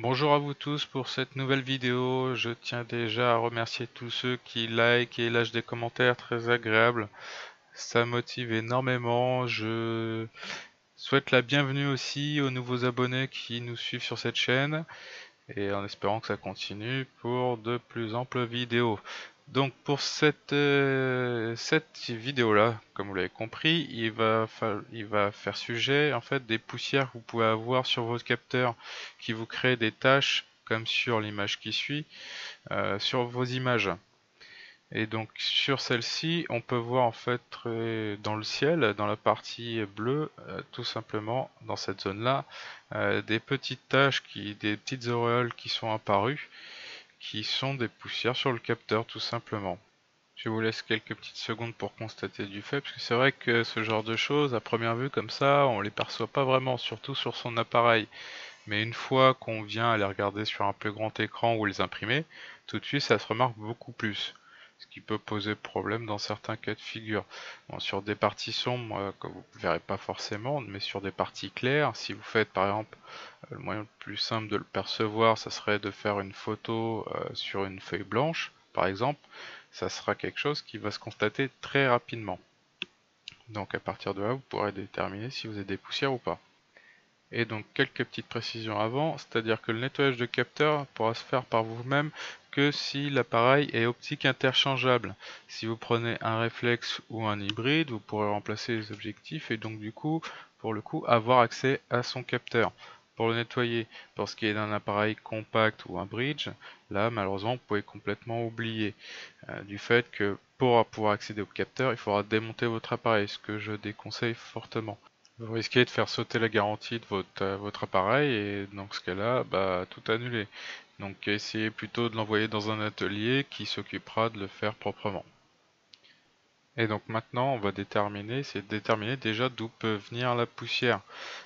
Bonjour à vous tous pour cette nouvelle vidéo. Je tiens déjà à remercier tous ceux qui like et lâchent des commentaires très agréables. Ça motive énormément. Je souhaite la bienvenue aussi aux nouveaux abonnés qui nous suivent sur cette chaîne et en espérant que ça continue pour de plus amples vidéos. Donc pour cette vidéo-là, comme vous l'avez compris, il va faire sujet en fait des poussières que vous pouvez avoir sur votre capteur qui vous créent des taches comme sur l'image qui suit sur vos images. Et donc sur celle-ci, on peut voir en fait dans le ciel, dans la partie bleue, tout simplement dans cette zone-là, des petites taches, des petites auréoles qui sont apparues, qui sont des poussières sur le capteur tout simplement. Je vous laisse quelques petites secondes pour constater du fait, parce que c'est vrai que ce genre de choses, à première vue comme ça, on les perçoit pas vraiment, surtout sur son appareil. Mais une fois qu'on vient à les regarder sur un plus grand écran ou les imprimer, tout de suite ça se remarque beaucoup plus. Ce qui peut poser problème dans certains cas de figure. Bon, sur des parties sombres, que vous ne verrez pas forcément, mais sur des parties claires, si vous faites par exemple, le moyen le plus simple de le percevoir, ça serait de faire une photo sur une feuille blanche, par exemple, ça sera quelque chose qui va se constater très rapidement. Donc à partir de là, vous pourrez déterminer si vous avez des poussières ou pas. Et donc quelques petites précisions avant, c'est-à-dire que le nettoyage de capteur pourra se faire par vous-même que si l'appareil est optique interchangeable. Si vous prenez un réflexe ou un hybride, vous pourrez remplacer les objectifs et donc du coup, pour le coup, avoir accès à son capteur. Pour le nettoyer, pour ce qui est d'un appareil compact ou un bridge, là malheureusement vous pouvez complètement oublier du fait que pour pouvoir accéder au capteur, il faudra démonter votre appareil, ce que je déconseille fortement. Vous risquez de faire sauter la garantie de votre appareil et dans ce cas-là, bah, tout annuler. Donc essayez plutôt de l'envoyer dans un atelier qui s'occupera de le faire proprement. Et donc maintenant, on va c'est de déterminer déjà d'où peut venir la poussière.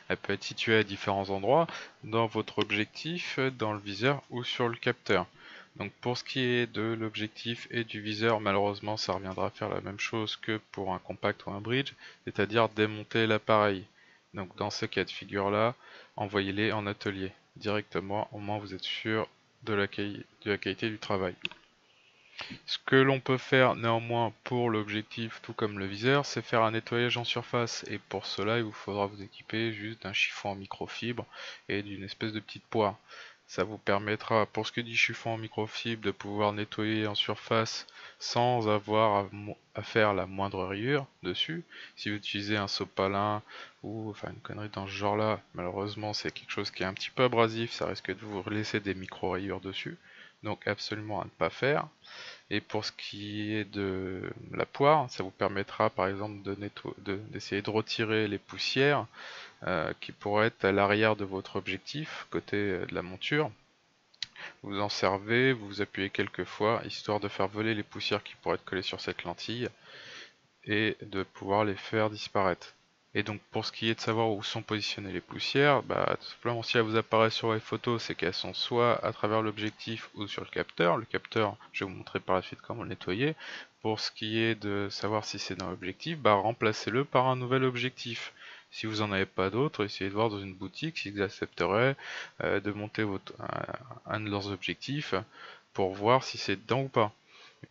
Elle peut être située à différents endroits, dans votre objectif, dans le viseur ou sur le capteur. Donc pour ce qui est de l'objectif et du viseur, malheureusement ça reviendra à faire la même chose que pour un compact ou un bridge, c'est-à-dire démonter l'appareil. Donc dans ce cas de figure là, envoyez-les en atelier directement, au moins vous êtes sûr de la qualité du travail. Ce que l'on peut faire néanmoins pour l'objectif, tout comme le viseur, c'est faire un nettoyage en surface. Et pour cela, il vous faudra vous équiper juste d'un chiffon en microfibre et d'une espèce de petite poire. Ça vous permettra, pour ce qui est du chiffon en microfibre, de pouvoir nettoyer en surface sans avoir à faire la moindre rayure dessus. Si vous utilisez un sopalin ou enfin une connerie dans ce genre-là, malheureusement c'est quelque chose qui est un petit peu abrasif, ça risque de vous laisser des micro-rayures dessus. Donc absolument à ne pas faire. Et pour ce qui est de la poire, ça vous permettra par exemple d'essayer de retirer les poussières qui pourraient être à l'arrière de votre objectif, côté de la monture. Vous en servez, vous vous appuyez quelques fois, histoire de faire voler les poussières qui pourraient être collées sur cette lentille et de pouvoir les faire disparaître. Et donc pour ce qui est de savoir où sont positionnées les poussières, bah, tout simplement si elles vous apparaissent sur les photos, c'est qu'elles sont soit à travers l'objectif ou sur le capteur. Le capteur, je vais vous montrer par la suite comment le nettoyer. Pour ce qui est de savoir si c'est dans l'objectif, bah, remplacez-le par un nouvel objectif. Si vous n'en avez pas d'autre, essayez de voir dans une boutique s'ils accepteraient de monter un de leurs objectifs pour voir si c'est dedans ou pas.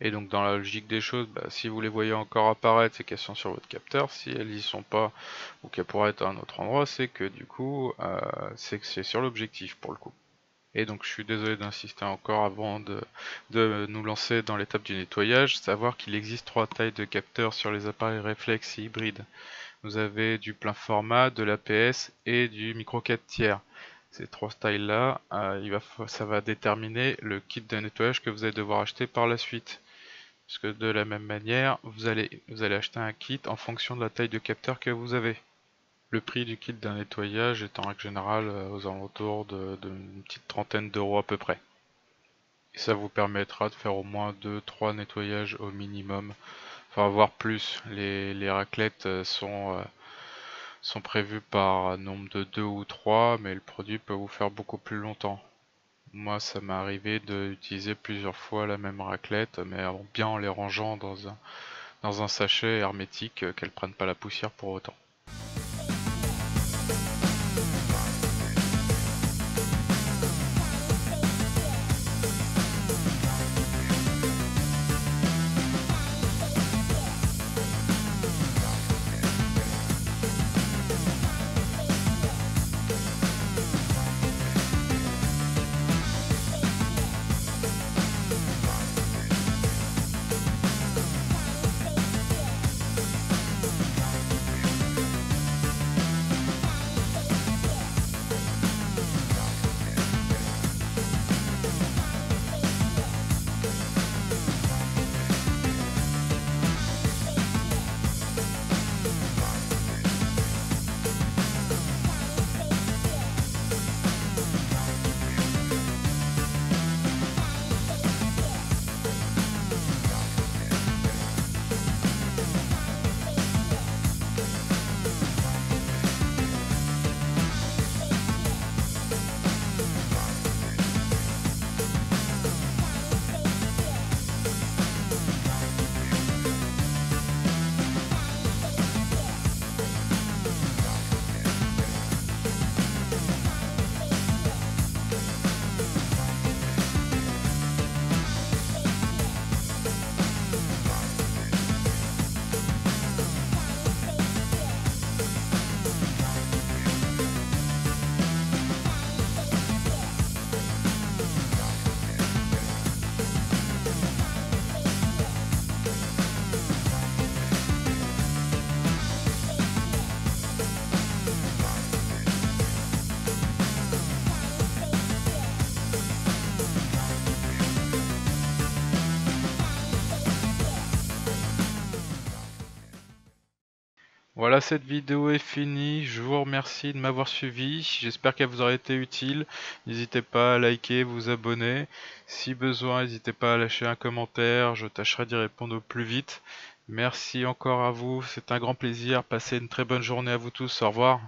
Et donc dans la logique des choses, bah, si vous les voyez encore apparaître, c'est qu'elles sont sur votre capteur. Si elles y sont pas, ou qu'elles pourraient être à un autre endroit, c'est que du coup, c'est que c'est sur l'objectif pour le coup. Et donc je suis désolé d'insister encore avant de nous lancer dans l'étape du nettoyage, savoir qu'il existe 3 tailles de capteurs sur les appareils réflexes et hybrides. Vous avez du plein format, de l'APS et du micro 4 tiers. Ces 3 styles là, ça va déterminer le kit de nettoyage que vous allez devoir acheter par la suite. Parce que de la même manière, vous allez acheter un kit en fonction de la taille de capteur que vous avez. Le prix du kit d'un nettoyage est en règle générale aux alentours d'une petite trentaine d'euros à peu près. Et ça vous permettra de faire au moins 2-3 nettoyages au minimum. Enfin, voire plus. Les raclettes sont prévues par nombre de 2 ou 3, mais le produit peut vous faire beaucoup plus longtemps. Moi, ça m'est arrivé d'utiliser plusieurs fois la même raclette, mais bien en les rangeant dans un sachet hermétique, qu'elles prennent pas la poussière pour autant. Voilà, cette vidéo est finie. Je vous remercie de m'avoir suivi. J'espère qu'elle vous aura été utile. N'hésitez pas à liker, vous abonner. Si besoin, n'hésitez pas à lâcher un commentaire. Je tâcherai d'y répondre au plus vite. Merci encore à vous. C'est un grand plaisir. Passez une très bonne journée à vous tous. Au revoir.